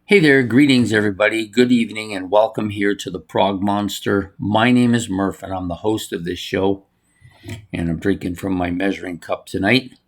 Hey there, greetings everybody. Good evening and welcome here to the Prog Monster. My name is Murph and I'm the host of this show. And I'm drinking from my measuring cup tonight.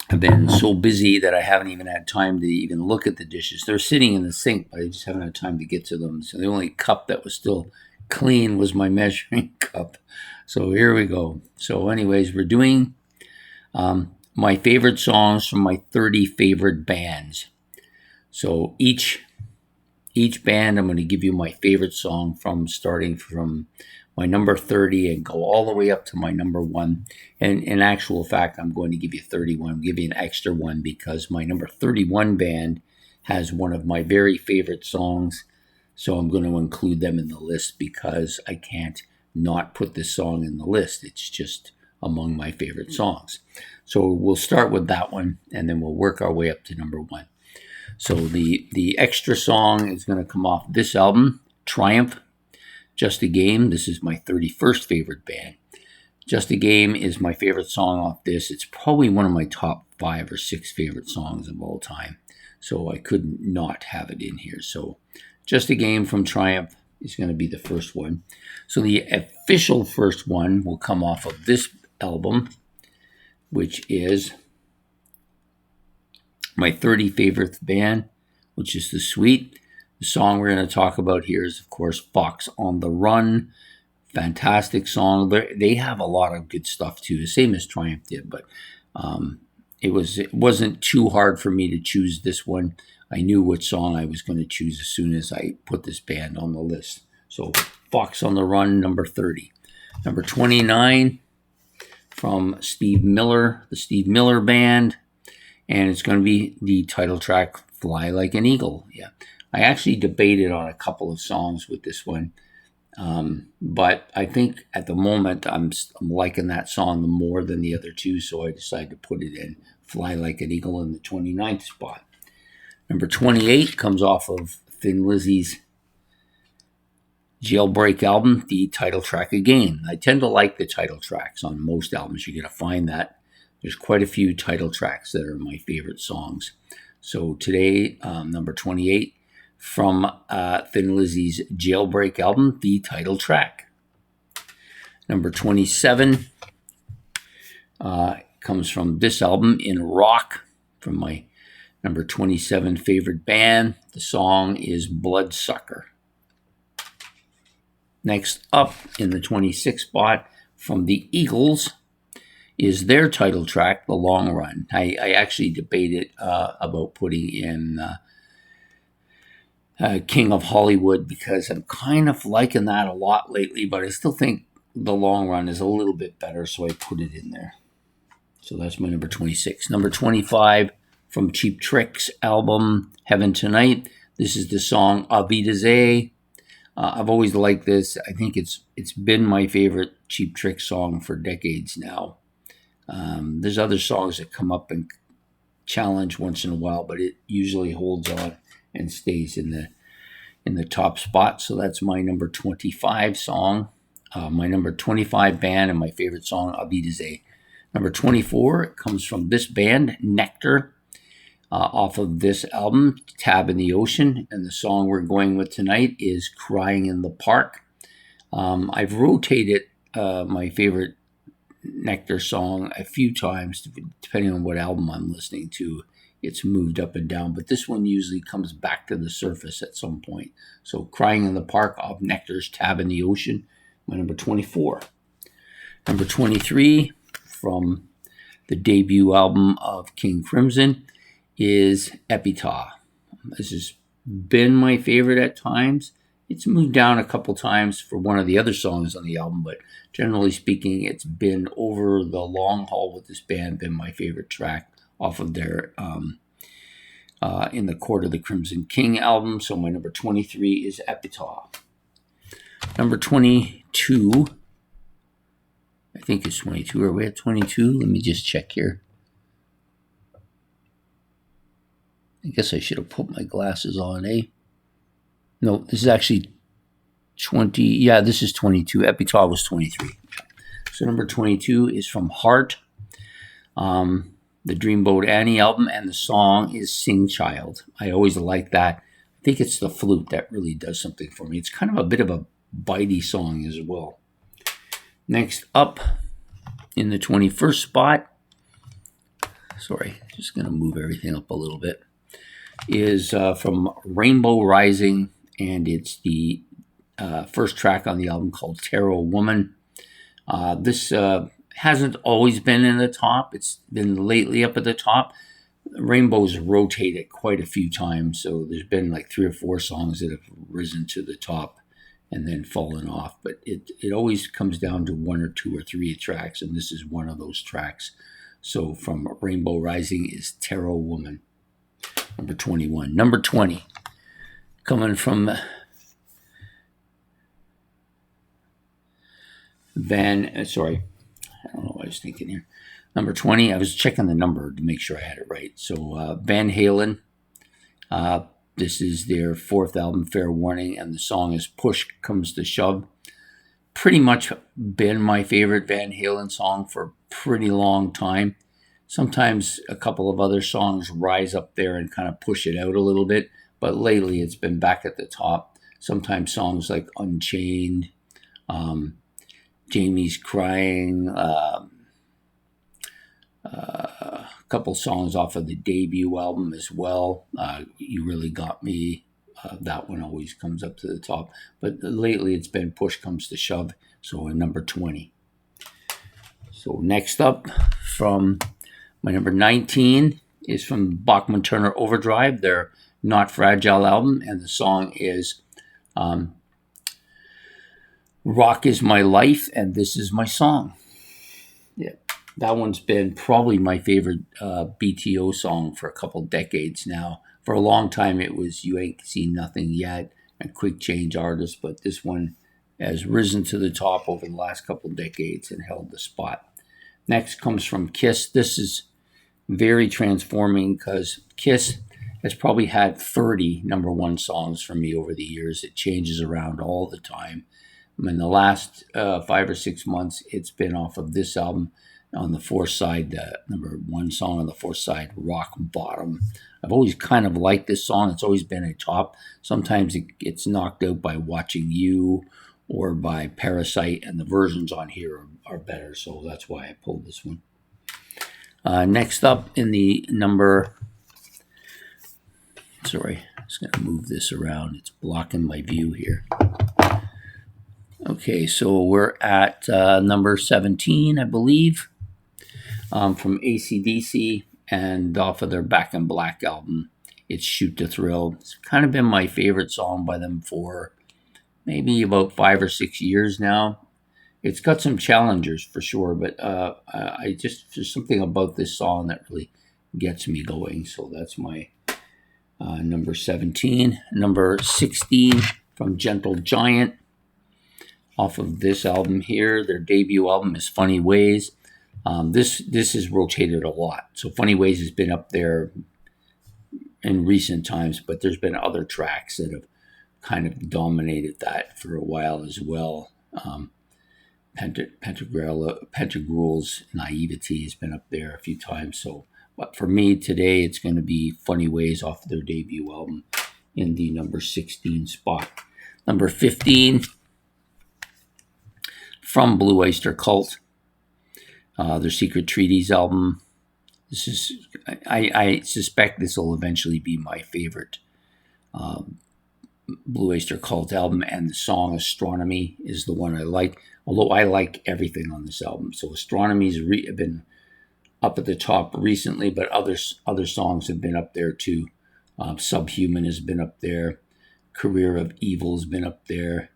I've been so busy that I haven't even had time to even look at the dishes. They're sitting in the sink, but I just haven't had time to get to them. So the only cup that was still clean was my measuring cup. So here we go. So anyways, we're doing my favorite songs from my 30 favorite bands. So each band, I'm going to give you my favorite song from starting from my number 30 and go all the way up to my number 1. And in actual fact, I'm going to give you 31. I'll give you an extra one because my number 31 band has one of my very favorite songs. So I'm going to include them in the list because I can't not put this song in the list. It's just among my favorite songs. So we'll start with that one and then we'll work our way up to number 1. So the extra song is going to come off this album, Triumph, Just a Game. This is my 31st favorite band. Just a Game is my favorite song off this. It's probably one of my top 5 or 6 favorite songs of all time. So I couldn't not have it in here. So Just a Game from Triumph is going to be the first one. So the official first one will come off of this album, which is my 30 favorite band, which is The Sweet. The song we're going to talk about here is, of course, Fox on the Run. Fantastic song. They have a lot of good stuff, too, the same as Triumph did, but it wasn't too hard for me to choose this one. I knew which song I was going to choose as soon as I put this band on the list. So Fox on the Run, number 30. Number 29 from Steve Miller, the Steve Miller Band. And it's going to be the title track, Fly Like an Eagle. Yeah, I actually debated on a couple of songs with this one. But I think at the moment I'm liking that song more than the other two. So I decided to put it in Fly Like an Eagle in the 29th spot. Number 28 comes off of Thin Lizzy's Jailbreak album, the title track again. I tend to like the title tracks on most albums. You're going to find that. There's quite a few title tracks that are my favorite songs. So today, number 28 from Thin Lizzy's Jailbreak album, the title track. Number 27 comes from this album, In Rock, from my number 27 favorite band. The song is Bloodsucker. Next up in the 26th spot from the Eagles is their title track, The Long Run. I actually debated about putting in King of Hollywood because I'm kind of liking that a lot lately, but I still think The Long Run is a little bit better, so I put it in there. So that's my number 26. Number 25 from Cheap Trick's album, Heaven Tonight. This is the song A Vida Zay. I've always liked this. I think it's been my favorite Cheap Trick song for decades now. There's other songs that come up and challenge once in a while, but it usually holds on and stays in the top spot. So that's my number 25 song, my number 25 band, and my favorite song, A Vida Zay. Number 24 comes from this band, Nectar, off of this album, Tab in the Ocean, and the song we're going with tonight is Crying in the Park. I've rotated my favorite Nectar song a few times, depending on what album I'm listening to. It's moved up and down, but this one usually comes back to the surface at some point. So Crying in the Park of Nectar's Tab in the Ocean, my number 24. Number 23 from the debut album of King Crimson is Epitaph. This has been my favorite at times. It's moved down a couple times for one of the other songs on the album, but generally speaking, it's been over the long haul with this band, been my favorite track off of their In the Court of the Crimson King album. So my number 23 is Epitaph. Number 22, I think it's 22. Are we at 22? Let me just check here. I guess I should have put my glasses on, eh? No, this is actually 20. Yeah, this is 22. Epitaph was 23. So number 22 is from Heart. the Dreamboat Annie album, and the song is Sing Child. I always like that. I think it's the flute that really does something for me. It's kind of a bit of a bitey song as well. Next up, in the 21st spot, sorry, just going to move everything up a little bit, is from Rainbow Rising, and it's the first track on the album called Tarot Woman. This hasn't always been in the top. It's been lately up at the top. Rainbow's rotated quite a few times, so there's been like 3 or 4 songs that have risen to the top and then fallen off. But it always comes down to 1 or 2 or 3 tracks, and this is one of those tracks. So from Rainbow Rising is Tarot Woman, number 21. Number 20, coming from I don't know what I was thinking here. Number 20, I was checking the number to make sure I had it right. So Van Halen, this is their 4th album, Fair Warning, and the song is Push Comes to Shove. Pretty much been my favorite Van Halen song for a pretty long time. Sometimes a couple of other songs rise up there and kind of push it out a little bit, but lately it's been back at the top. Sometimes songs like Unchained, Jamie's Crying, a couple songs off of the debut album as well. You Really Got Me. That one always comes up to the top. But lately it's been Push Comes to Shove, so number 20. So next up, from my number 19, is from Bachman Turner Overdrive, their Not Fragile album, and the song is Rock Is My Life, and This Is My Song. Yeah, that one's been probably my favorite BTO song for a couple decades now. For a long time, it was You Ain't Seen Nothing Yet and Quick Change Artist, but this one has risen to the top over the last couple decades and held the spot. Next comes from Kiss. This is very transforming because Kiss has probably had 30 number 1 songs for me over the years. It changes around all the time. In the last 5 or 6 months, it's been off of this album on the 4th side, the number 1 song on the 4th side, Rock Bottom. I've always kind of liked this song. It's always been a top. Sometimes it gets knocked out by Watching You or by Parasite, and the versions on here are better, so that's why I pulled this one. Next up in the number... Sorry, I'm just going to move this around. It's blocking my view here. Okay, so we're at number 17, I believe, from AC/DC, and off of their Back in Black album. It's Shoot to Thrill. It's kind of been my favorite song by them for maybe about 5 or 6 years now. It's got some challengers for sure, but there's something about this song that really gets me going. So that's my number 17. Number 16 from Gentle Giant, off of this album here. Their debut album is Funny Ways. This is rotated a lot. So Funny Ways has been up there in recent times, but there's been other tracks that have kind of dominated that for a while as well. Pentagrel's Naivety has been up there a few times. So, but for me today, it's going to be Funny Ways off their debut album in the number 16 spot. Number 15 from Blue Oyster Cult, their Secret Treaties album. This is, I suspect this will eventually be my favorite Blue Oyster Cult album, and the song Astronomy is the one I like, although I like everything on this album. So Astronomy's been up at the top recently, but other songs have been up there too. Subhuman has been up there. Career of Evil has been up there.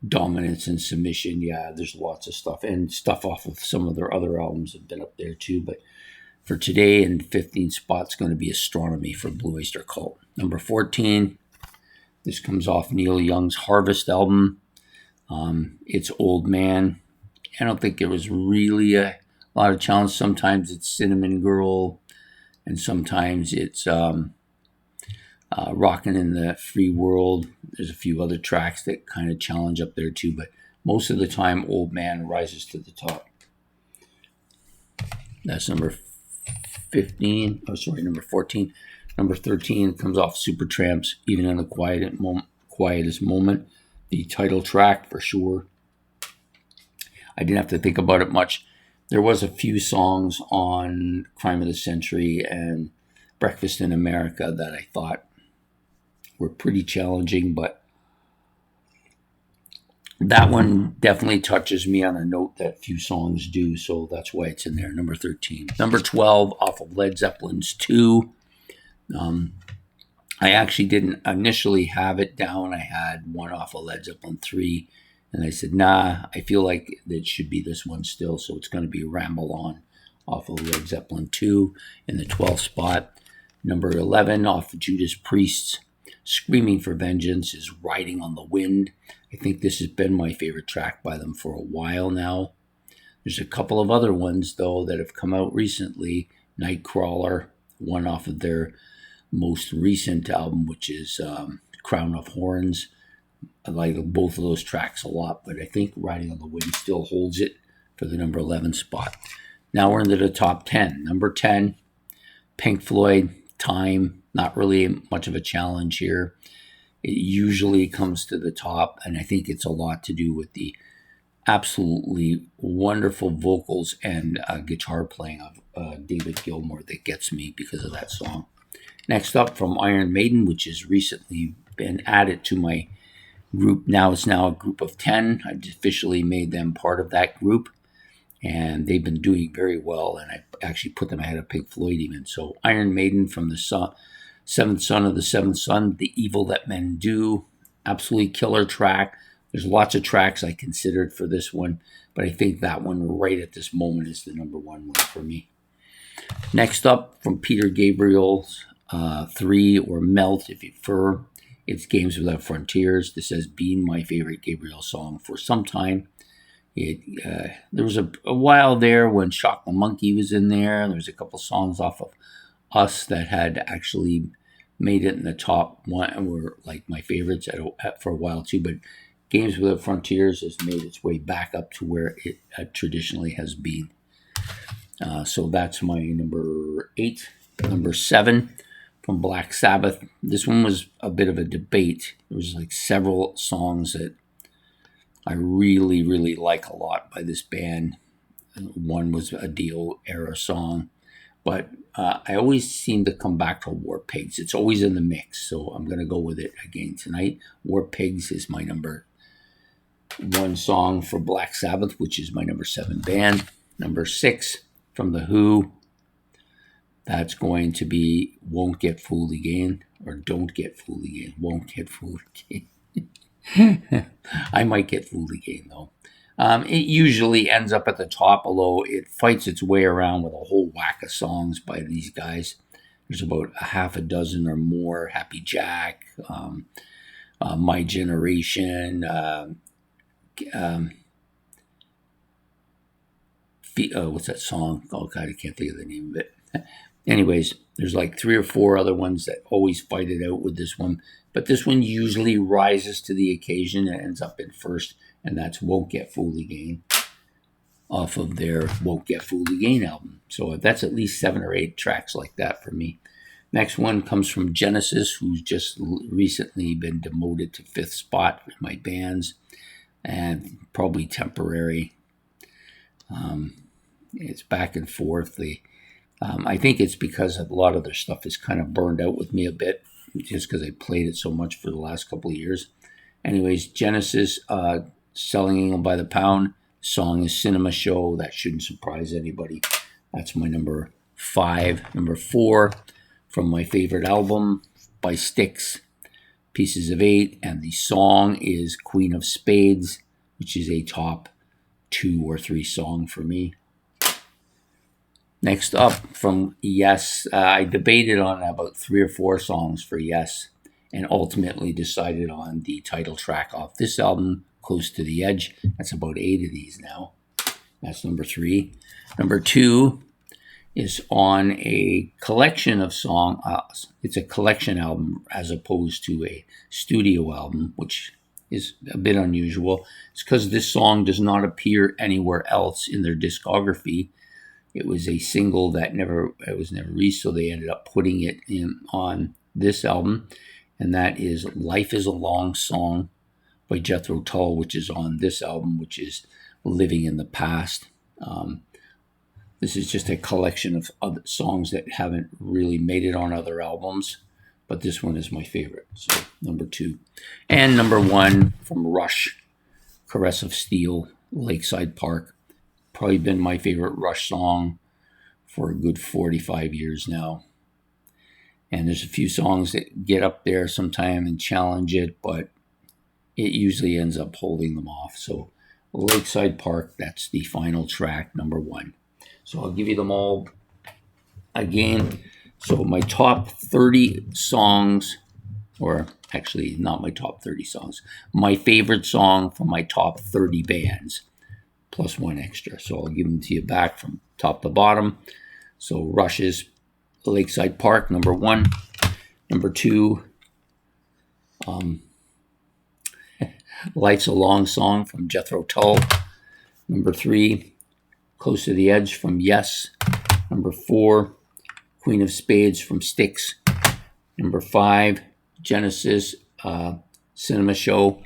Dominance and Submission, yeah, there's lots of stuff. And stuff off of some of their other albums have been up there too. But for today, in 15 spots, going to be Astronomy for Blue Oyster Cult. Number 14, this comes off Neil Young's Harvest album. It's Old Man. I don't think there was really a lot of challenge. Sometimes it's Cinnamon Girl, and sometimes it's Rockin' in the Free World. There's a few other tracks that kind of challenge up there too, but most of the time, Old Man rises to the top. That's number 15. Oh, sorry, number 14. Number 13 comes off Supertramp's Even in the Quietest Moment. The title track for sure. I didn't have to think about it much. There was a few songs on Crime of the Century and Breakfast in America that I thought were pretty challenging, but that one definitely touches me on a note that few songs do, so that's why it's in there, number 13. Number 12, off of Led Zeppelin's 2. I actually didn't initially have it down. I had one off of Led Zeppelin 3, and I said, nah, I feel like it should be this one still, so it's going to be Ramble On off of Led Zeppelin 2 in the 12th spot. Number 11, off of Judas Priest's Screaming for Vengeance, is Riding on the Wind. I think this has been my favorite track by them for a while now. There's a couple of other ones, though, that have come out recently. Nightcrawler, one off of their most recent album, which is Crown of Horns. I like both of those tracks a lot, but I think Riding on the Wind still holds it for the number 11 spot. Now we're into the top 10. Number 10, Pink Floyd, Time. Not really much of a challenge here. It usually comes to the top, and I think it's a lot to do with the absolutely wonderful vocals and guitar playing of David Gilmour that gets me because of that song. Next up, from Iron Maiden, which has recently been added to my group. It's now a group of 10. I've officially made them part of that group, and they've been doing very well, and I actually put them ahead of Pink Floyd even. So Iron Maiden, from the Seventh Son of the Seventh Son, The Evil That Men Do. Absolutely killer track. There's lots of tracks I considered for this one, but I think that one right at this moment is the number one one for me. Next up, from Peter Gabriel's 3, or Melt if you prefer, it's Games Without Frontiers. This has been my favorite Gabriel song for some time. There was a while there when Shock the Monkey was in there. There's a couple songs off of Us that had actually made it in the top one and were like my favorites for a while too. But Games Without Frontiers has made its way back up to where it traditionally has been. So that's my number 8. Number 7, from Black Sabbath. This one was a bit of a debate. There was like several songs that I really, really like a lot by this band. One was a Dio era song, but I always seem to come back to War Pigs. It's always in the mix, so I'm going to go with it again tonight. War Pigs is my number 1 song for Black Sabbath, which is my number 7 band. Number 6, from The Who, that's going to be Won't Get Fooled Again, or Don't Get Fooled Again. Won't Get Fooled Again. I might get fooled again, though. It usually ends up at the top, although it fights its way around with a whole whack of songs by these guys. There's about a half a dozen or more. Happy Jack, My Generation, what's that song? Oh, God, I can't think of the name of it. Anyways, there's like 3 or 4 other ones that always fight it out with this one. But this one usually rises to the occasion and ends up in first, and that's Won't Get Fooled Again off of their Won't Get Fooled Again album. So that's at least 7 or 8 tracks like that for me. Next one comes from Genesis, who's just recently been demoted to 5th spot with my bands, and probably temporary. It's back and forth. I think it's because a lot of their stuff is kind of burned out with me a bit, just because I played it so much for the last couple of years. Anyways, Genesis, Selling England by the Pound. Song is Cinema Show. That shouldn't surprise anybody. That's my number 5. Number 4, from my favorite album by Styx, Pieces of 8. And the song is Queen of Spades, which is a top 2 or 3 song for me. Next up, from Yes, I debated on about 3 or 4 songs for Yes, and ultimately decided on the title track off this album, Close to the Edge. That's about 8 of these now. That's number 3. Number 2 is on a collection of songs. It's a collection album as opposed to a studio album, which is a bit unusual. It's because this song does not appear anywhere else in their discography. It was a single that was never released, so they ended up putting it on this album, and that is Life is a Long Song by Jethro Tull, which is on this album, which is Living in the Past. This is just a collection of other songs that haven't really made it on other albums, but this one is my favorite. So number 2. And number 1 from Rush, Caress of Steel, Lakeside Park. Probably been my favorite Rush song for a good 45 years now. And there's a few songs that get up there sometime and challenge it, but it usually ends up holding them off. So Lakeside Park, that's the final track, number 1. So I'll give you them all again. So my top 30 songs, or actually not my top 30 songs, my favorite song from my top 30 bands, plus 1 extra. So I'll give them to you back from top to bottom. So Rush's Lakeside Park, number 1. Number 2, Life's a Long Song from Jethro Tull. Number 3, Close to the Edge from Yes. Number 4, Queen of Spades from Styx. Number 5, Genesis, Cinema Show.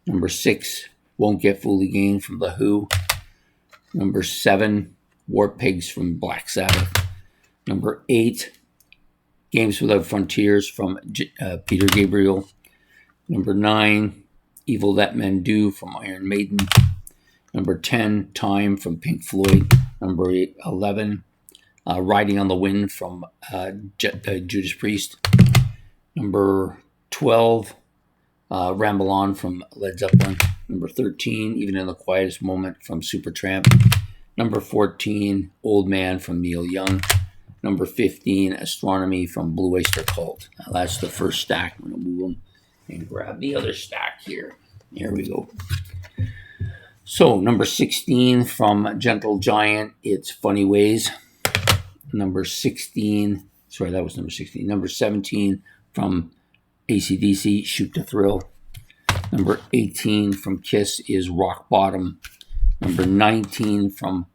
Number 6, Won't Get Fooled Again from The Who. Number 7, War Pigs from Black Sabbath. Number 8, Games Without Frontiers from Peter Gabriel. Number 9, Evil That Men Do from Iron Maiden. Number 10, Time from Pink Floyd. Number 11, Riding on the Wind from Judas Priest. Number 12, Ramble On from Led Zeppelin. Number 13, Even in the Quietest Moment from Supertramp. Number 14, Old Man from Neil Young. Number 15, Astronomy from Blue Oyster Cult. Now that's the first stack. I'm going to move them and grab the other stack here. Here we go. So, number 16 from Gentle Giant, It's Funny Ways. Number 16, sorry, that was number 16. Number 17 from AC/DC, Shoot to Thrill. Number 18 from Kiss is Rock Bottom. Number 19 from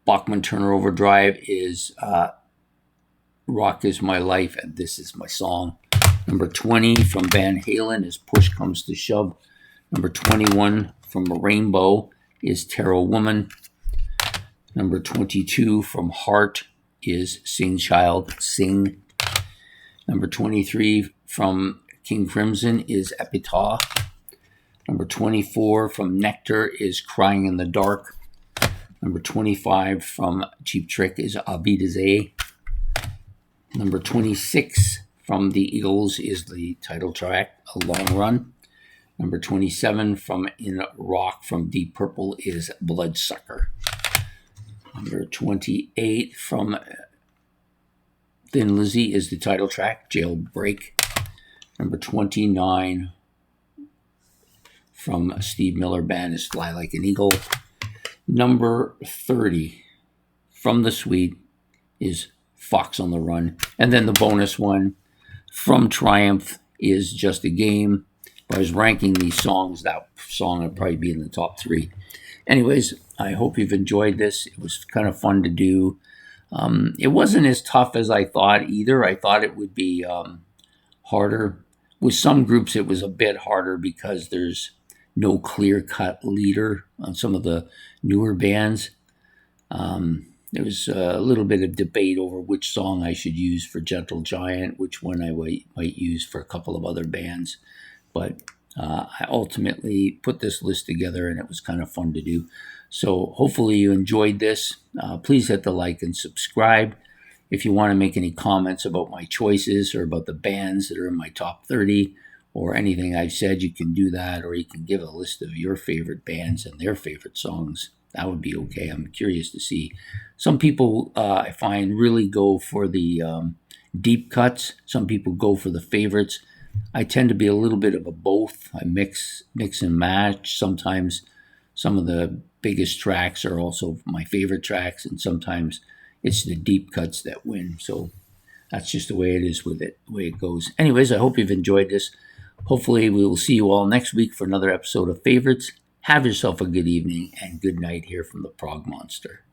Bachman Turner Overdrive is Rock Is My Life and This Is My Song. Number 20 from Van Halen is Push Comes to Shove. Number 21 from Rainbow is Terror Woman. Number 22 from Heart is Sing Child, Sing. Number 23 from King Crimson is Epitaph. Number 24 from Nectar is Crying in the Dark. Number 25 from Cheap Trick is Abidaze. Number 26 from the Eagles is the title track, A Long Run. Number 27 from In Rock from Deep Purple is Bloodsucker. Number 28 from Thin Lizzy is the title track, Jailbreak. Number 29 from Steve Miller Band is Fly Like an Eagle. Number 30 from The Sweet is Fox on the Run. And then the bonus one from Triumph is Just a Game. If I was ranking these songs, that song would probably be in the top 3. Anyways, I hope you've enjoyed this. It was kind of fun to do. It wasn't as tough as I thought either. I thought it would be harder. With some groups, it was a bit harder because there's no clear-cut leader on some of the newer bands. There was a little bit of debate over which song I should use for Gentle Giant, which one I might use for a couple of other bands. But I ultimately put this list together, and it was kind of fun to do. So hopefully you enjoyed this. Please hit the like and subscribe. If you want to make any comments about my choices or about the bands that are in my top 30 or anything I've said, you can do that, or you can give a list of your favorite bands and their favorite songs. That would be okay. I'm curious to see. Some people I find really go for the deep cuts. Some people go for the favorites. I tend to be a little bit of a both. I mix and match. Sometimes some of the biggest tracks are also my favorite tracks, and sometimes it's the deep cuts that win. So that's just the way it is with it, the way it goes. Anyways, I hope you've enjoyed this. Hopefully we will see you all next week for another episode of Favorites. Have yourself a good evening and good night here from the Prog Monster.